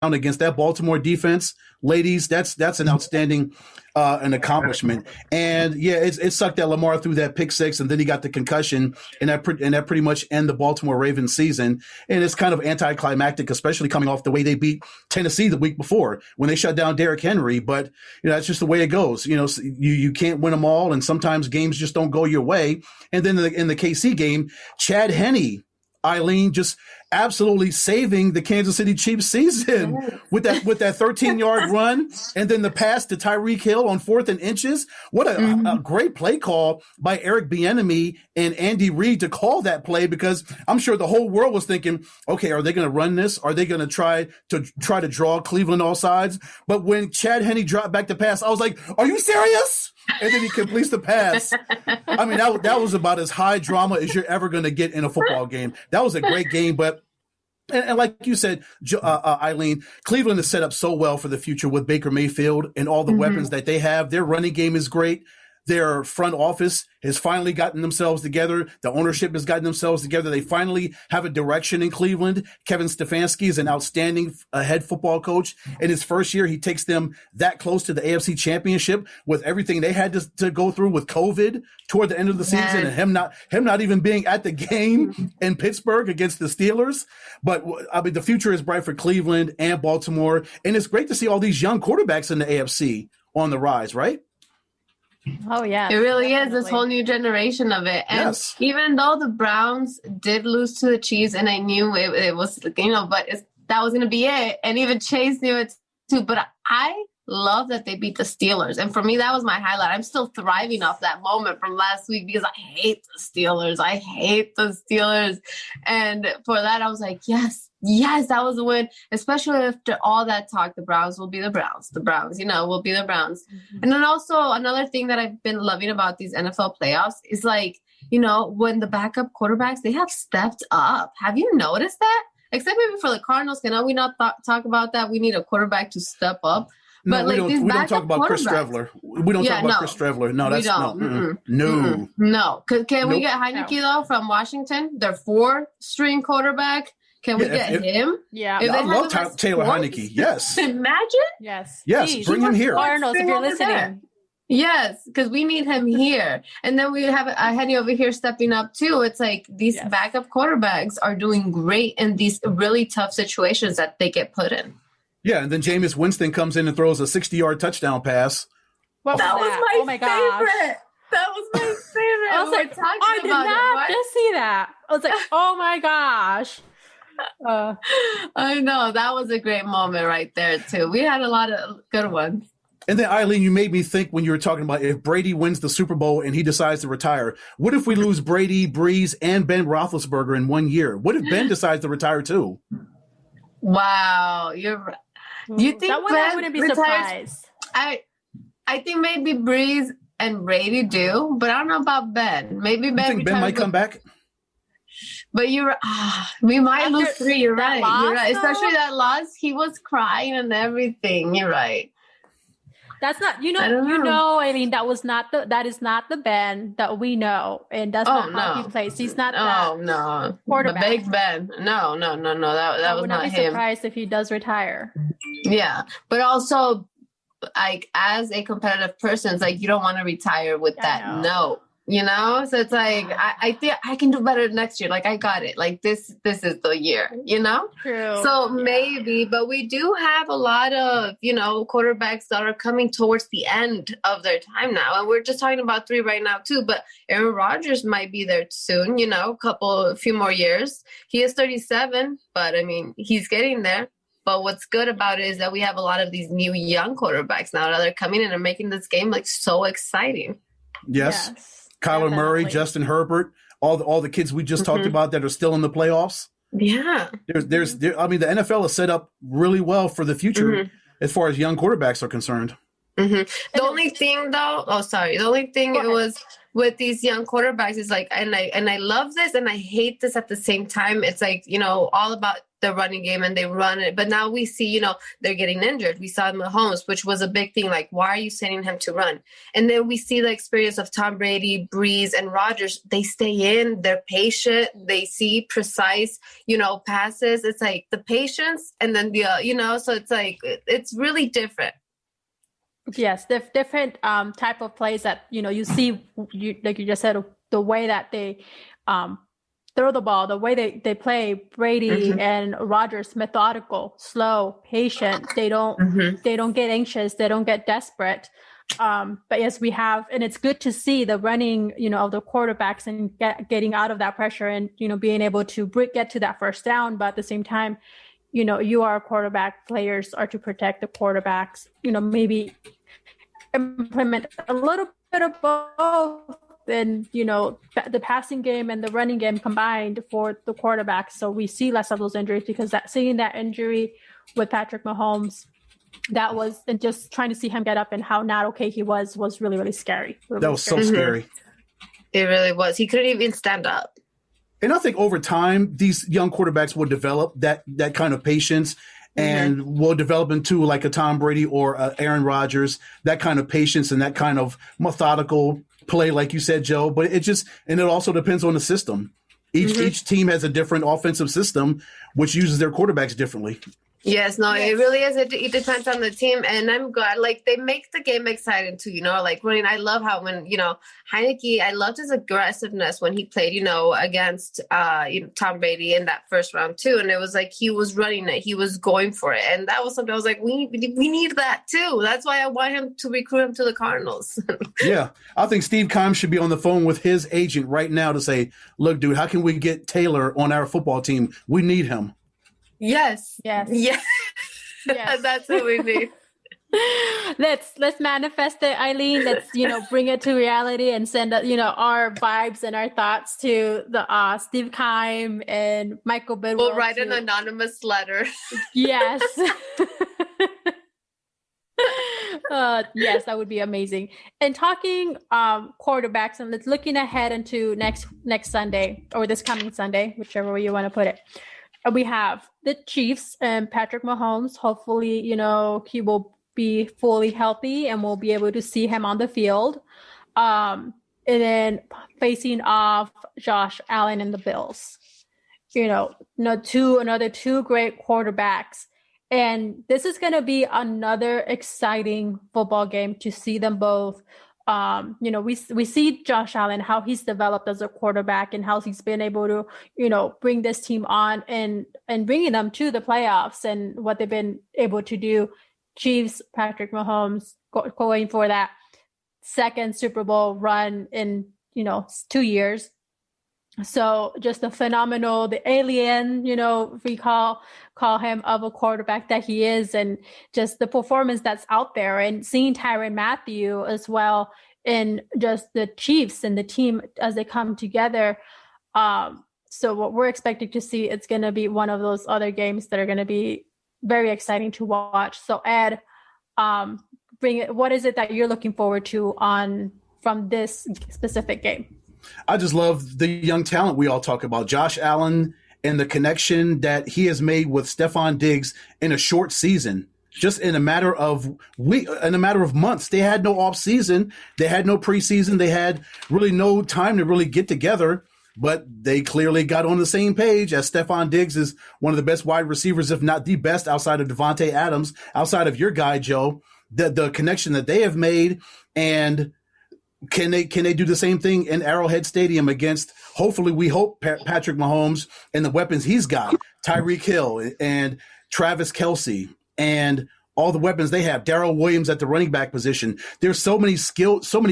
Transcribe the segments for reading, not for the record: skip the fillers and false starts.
against that Baltimore defense, ladies, that's an outstanding an accomplishment. And yeah, it sucked that Lamar threw that pick six, and then he got the concussion, and that pretty much ended the Baltimore Ravens season. And it's kind of anticlimactic, especially coming off the way they beat Tennessee the week before when they shut down Derrick Henry. But that's just the way it goes. You can't win them all, and sometimes games just don't go your way. And then in the KC game, Chad Henne, Eileen, just absolutely saving the Kansas City Chiefs season with that 13-yard run, and then the pass to Tyreek Hill on 4th and inches. What a great play call by Eric Bieniemy and Andy Reid to call that play, because I'm sure the whole world was thinking, okay, are they going to run this? Are they going to try to draw Cleveland all sides? But when Chad Henne dropped back to pass, I was like, are you serious? And then he completes the pass. I mean, that was about as high drama as you're ever going to get in a football game. That was a great game, but and like you said, Eileen, Cleveland is set up so well for the future with Baker Mayfield and all the weapons that they have. Their running game is great. Their front office has finally gotten themselves together. The ownership has gotten themselves together. They finally have a direction in Cleveland. Kevin Stefanski is an outstanding head football coach. In his first year, he takes them that close to the AFC Championship with everything they had to go through with COVID toward the end of the season, and him not even being at the game in Pittsburgh against the Steelers. But I mean, the future is bright for Cleveland and Baltimore, and it's great to see all these young quarterbacks in the AFC on the rise, right? Oh, yeah. It really is this whole new generation of it. And even though the Browns did lose to the Chiefs, and I knew it was, but that was going to be it. And even Chase knew it too. But I love that they beat the Steelers. And for me, that was my highlight. I'm still thriving off that moment from last week because I hate the Steelers. And for that, I was like, yes, that was a win, especially after all that talk. The Browns will be the Browns. The Browns, will be the Browns. And then also another thing that I've been loving about these NFL playoffs is when the backup quarterbacks, they have stepped up. Have you noticed that? Except maybe for the Cardinals, can we not talk about that? We need a quarterback to step up. No, but we don't talk about Chris Streveler. We don't talk about Chris Streveler. No, that's no. Can we get Heineke though from Washington? Their 4th-string quarterback. Can we get him? Yeah. I love Taylor Heineke. Yes. Imagine. Yes. Yes. Bring him here. Cardinals, if you're listening. Yes, because we need him here. And then we have Henne over here stepping up too. It's like these backup quarterbacks are doing great in these really tough situations that they get put in. Yeah, and then Jameis Winston comes in and throws a 60-yard touchdown pass. That was my favorite. That was my favorite. I was like, I did not just see that. I was like, oh my gosh. I know. That was a great moment right there, too. We had a lot of good ones. And then, Eileen, you made me think when you were talking about if Brady wins the Super Bowl and he decides to retire, what if we lose Brady, Breeze, and Ben Roethlisberger in 1 year? What if Ben decides to retire, too? Wow. You think I wouldn't be surprised. I think maybe Breeze and Brady do, but I don't know about Ben. Maybe Ben. You think Ben might come back? But we might lose 3. You're right. You're right. Especially that loss. He was crying and everything. You're right. That's not, Eileen, that is not the Ben that we know. And that's not how he plays. He's not no. quarterback. The Big Ben. No. That was not him. I would not be surprised if he does retire. Yeah. But also, as a competitive person, it's you don't want to retire with that note. So it's I think I can do better next year. I got it. This is the year, True. So maybe, but we do have a lot of, quarterbacks that are coming towards the end of their time now. And we're just talking about 3 right now too, but Aaron Rodgers might be there soon, a few more years. He is 37, but I mean, he's getting there. But what's good about it is that we have a lot of these new young quarterbacks now that are coming in and making this game so exciting. Yes. Kyler Murray, Justin Herbert, all the kids we just talked about that are still in the playoffs. Yeah. The NFL is set up really well for the future as far as young quarterbacks are concerned. Mm-hmm. The only thing it was with these young quarterbacks is like, and I love this and I hate this at the same time. It's like, all about the running game and they run it. But now we see, they're getting injured. We saw Mahomes, which was a big thing. Like, why are you sending him to run? And then we see the experience of Tom Brady, Breeze, and Rodgers. They stay in, they're patient. They see precise, passes. It's like the patience and then so it's like, it's really different. Yes, different type of plays that you see. Like you just said, the way that they throw the ball, the way they play. Brady and Rodgers, methodical, slow, patient. They don't get anxious. They don't get desperate. But yes, we have, and it's good to see the running, of the quarterbacks and getting out of that pressure and being able to get to that first down. But at the same time, you are a quarterback. Players are to protect the quarterbacks. Maybe implement a little bit of both, and the passing game and the running game combined for the quarterbacks. So we see less of those injuries, because seeing that injury with Patrick Mahomes, and just trying to see him get up and how not okay he was really, really scary. That was so scary. It really was. He couldn't even stand up. And I think over time, these young quarterbacks will develop that kind of patience and will develop into like a Tom Brady or Aaron Rodgers, that kind of patience and that kind of methodical play, like you said, Joe. But it also depends on the system. Each team has a different offensive system, which uses their quarterbacks differently. Yes, it really is. It depends on the team. And I'm glad, like, they make the game exciting too, like running. I love how when, Heinicke, I loved his aggressiveness when he played, against Tom Brady in that first round too. And it was like, he was running it. He was going for it. And that was something I was like, we need that too. That's why I want him to recruit him to the Cardinals. Yeah. I think Steve Keim should be on the phone with his agent right now to say, look, dude, how can we get Taylor on our football team? We need him. Yes. Yes. That's what we need. Let's manifest it, Eileen. Let's bring it to reality and send our vibes and our thoughts to the Steve Keim and Michael Bidwill. We'll write an anonymous letter. Yes. Yes, that would be amazing. And talking quarterbacks, and let's looking ahead into next Sunday, or this coming Sunday, whichever way you want to put it. We have the Chiefs and Patrick Mahomes. Hopefully, he will be fully healthy and we'll be able to see him on the field. And then facing off Josh Allen and the Bills. Another two great quarterbacks. And this is going to be another exciting football game to see them both. We see Josh Allen, how he's developed as a quarterback and how he's been able to, bring this team on and bringing them to the playoffs and what they've been able to do. Chiefs, Patrick Mahomes going for that second Super Bowl run in, 2 years. So just a phenomenal, the alien, we call him, of a quarterback that he is, and just the performance that's out there, and seeing Tyrann Mathieu as well, in just the Chiefs and the team as they come together. So what we're expecting to see, it's going to be one of those other games that are going to be very exciting to watch. So Ed, what is it that you're looking forward to from this specific game? I just love the young talent we all talk about. Josh Allen and the connection that he has made with Stephon Diggs in a short season, just in a matter of months. They had no off season. They had no preseason. They had really no time to really get together, but they clearly got on the same page, as Stephon Diggs is one of the best wide receivers, if not the best, outside of Devontae Adams, outside of your guy, Joe. The connection that they have made, and Can they do the same thing in Arrowhead Stadium against, hopefully, we hope, Patrick Mahomes and the weapons he's got, Tyreek Hill and Travis Kelce and all the weapons they have, Darrell Williams at the running back position. There's so many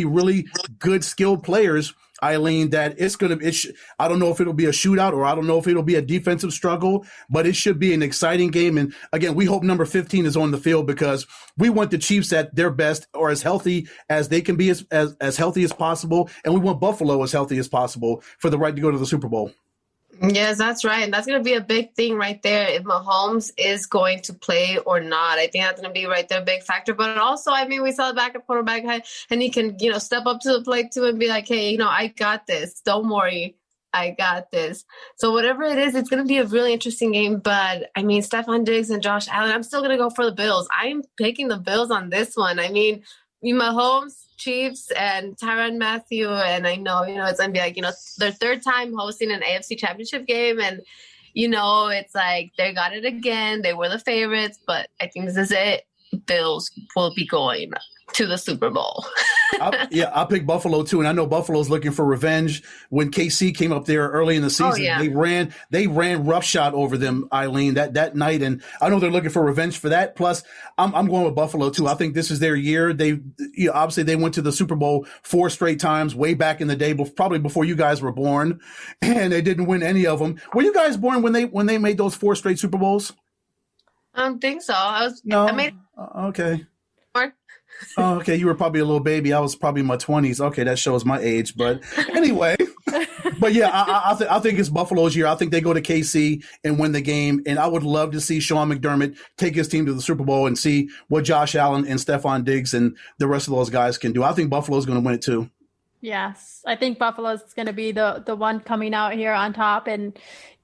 really good skilled players, Eileen, that I don't know if it'll be a shootout, or I don't know if it'll be a defensive struggle, but it should be an exciting game. And again, we hope number 15 is on the field, because we want the Chiefs at their best, or as healthy as they can be, as healthy as possible. And we want Buffalo as healthy as possible for the right to go to the Super Bowl. Yes, that's right. And that's going to be a big thing right there. If Mahomes is going to play or not, I think that's going to be right there, a big factor. But also, I mean, we saw the backup quarterback, and he can, step up to the plate too and be like, hey, I got this. Don't worry. I got this. So whatever it is, it's going to be a really interesting game. But I mean, Stephon Diggs and Josh Allen, I'm still going to go for the Bills. I'm picking the Bills on this one. I mean, Mahomes, Chiefs, and Tyrann Mathieu, and I know, it's going to be like, their third time hosting an AFC Championship game, and, it's like they got it again. They were the favorites, but I think this is it. Bills will be going to the Super Bowl. I'll pick Buffalo too, and I know Buffalo's looking for revenge. When KC came up there early in the season, they ran roughshod over them, Eileen, that night, and I know they're looking for revenge for that. Plus, I'm going with Buffalo too. I think this is their year. They obviously they went to the Super Bowl 4 straight times way back in the day, probably before you guys were born, and they didn't win any of them. Were you guys born when they made those 4 straight Super Bowls? I don't think so. Okay. Oh, okay. You were probably a little baby. I was probably in my 20s. Okay, that shows my age. But anyway, but yeah, I think it's Buffalo's year. I think they go to KC and win the game. And I would love to see Sean McDermott take his team to the Super Bowl and see what Josh Allen and Stephon Diggs and the rest of those guys can do. I think Buffalo's going to win it too. Yes, I think Buffalo's going to be the one coming out here on top. And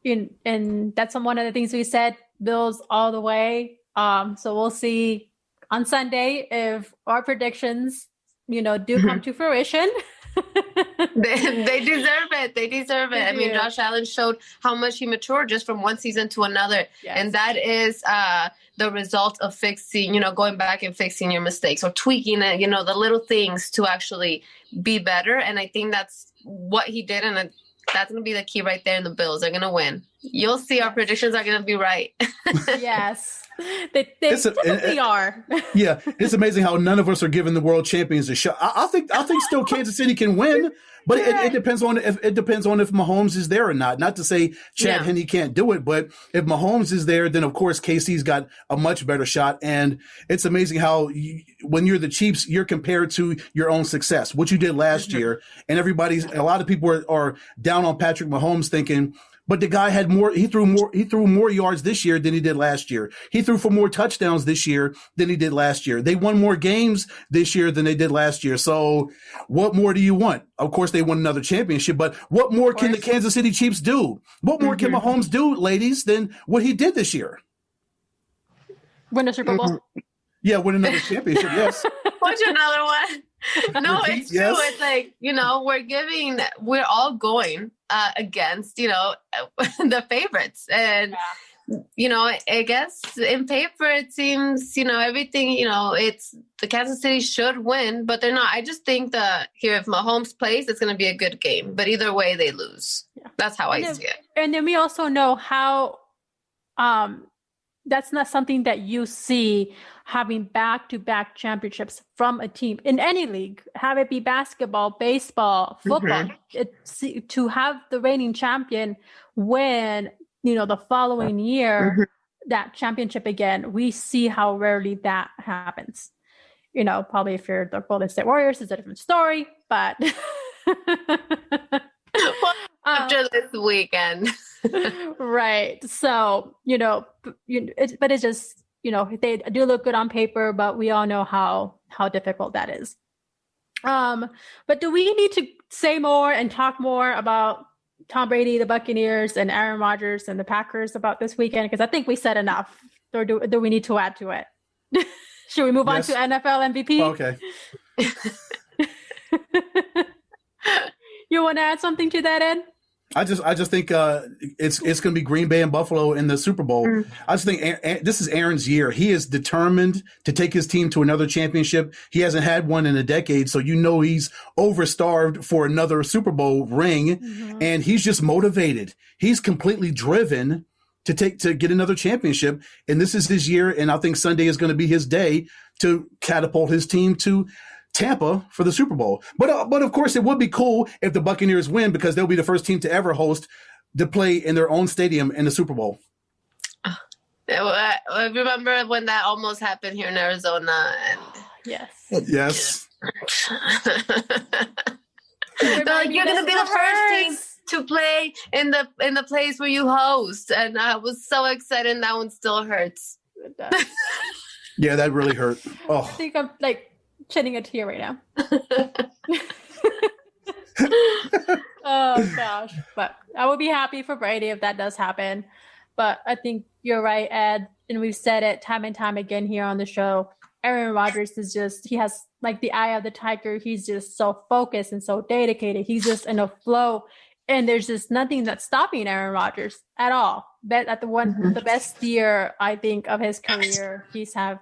that's one of the things we said, Bills all the way. So we'll see on Sunday if our predictions, do come to fruition. They deserve it. They deserve it. I mean, Josh Allen showed how much he matured just from one season to another. Yes. And that is the result of fixing, going back and fixing your mistakes or tweaking it, the little things to actually be better. And I think that's what he did. And that's going to be the key right there in the Bills. They're going to win. You'll see our predictions are going to be right. Yes. They typically are. Yeah, it's amazing how none of us are giving the world champions a shot. I think still Kansas City can win, but it depends on if Mahomes is there or not. Not to say Chad Henne can't do it, but if Mahomes is there, then of course KC's got a much better shot. And it's amazing how when you're the Chiefs, you're compared to your own success, what you did last year, and a lot of people are down on Patrick Mahomes thinking, but the guy had more. He threw more yards this year than he did last year. He threw for more touchdowns this year than he did last year. They won more games this year than they did last year. So what more do you want? Of course, they won another championship, but what more can the Kansas City Chiefs do? What more can Mahomes do, ladies, than what he did this year? Win a Super Bowl. Yeah, win another championship. Yes. What's another one? No, it's true. Yes. It's like, we're all going against, the favorites. And, I guess in paper, it seems, everything, it's the Kansas City should win, but they're not. I just think if Mahomes plays, it's going to be a good game. But either way, they lose. Yeah. That's how I see it. And then we also know how that's not something that you see having back-to-back championships from a team in any league, have it be basketball, baseball, football, to have the reigning champion win, the following year, that championship again. We see how rarely that happens. Probably if you're the Golden State Warriors, it's a different story, but after this weekend. Right. So, but it's just, they do look good on paper, but we all know how difficult that is. But do we need to say more and talk more about Tom Brady, the Buccaneers, and Aaron Rodgers and the Packers about this weekend? Because I think we said enough. Or do we need to add to it? Should we move on to NFL MVP? Okay. You want to add something to that, Ed? I just think it's going to be Green Bay and Buffalo in the Super Bowl. I just think this is Aaron's year. He is determined to take his team to another championship. He hasn't had one in a decade, so he's overstarved for another Super Bowl ring, and he's just motivated. He's completely driven to get another championship, and this is his year. And I think Sunday is going to be his day to catapult his team to Tampa for the Super Bowl. But of course, it would be cool if the Buccaneers win, because they'll be the first team to ever to play in their own stadium in the Super Bowl. I remember when that almost happened here in Arizona. And yes. Yes. You're going to be the first team. to play in the place where you host, and I was so excited. And that one still hurts. Yeah, that really hurt. I Oh, think I'm like shedding a tear right now. Oh gosh, but I would be happy for Brady if that does happen. But I think you're right, Ed, and we've said it time and time again here on the show. Aaron Rodgers is just, he has like the eye of the tiger. He's just so focused and so dedicated. He's just in a flow, and there's just nothing that's stopping Aaron Rodgers at all. Bet at the best year I think of his career he's had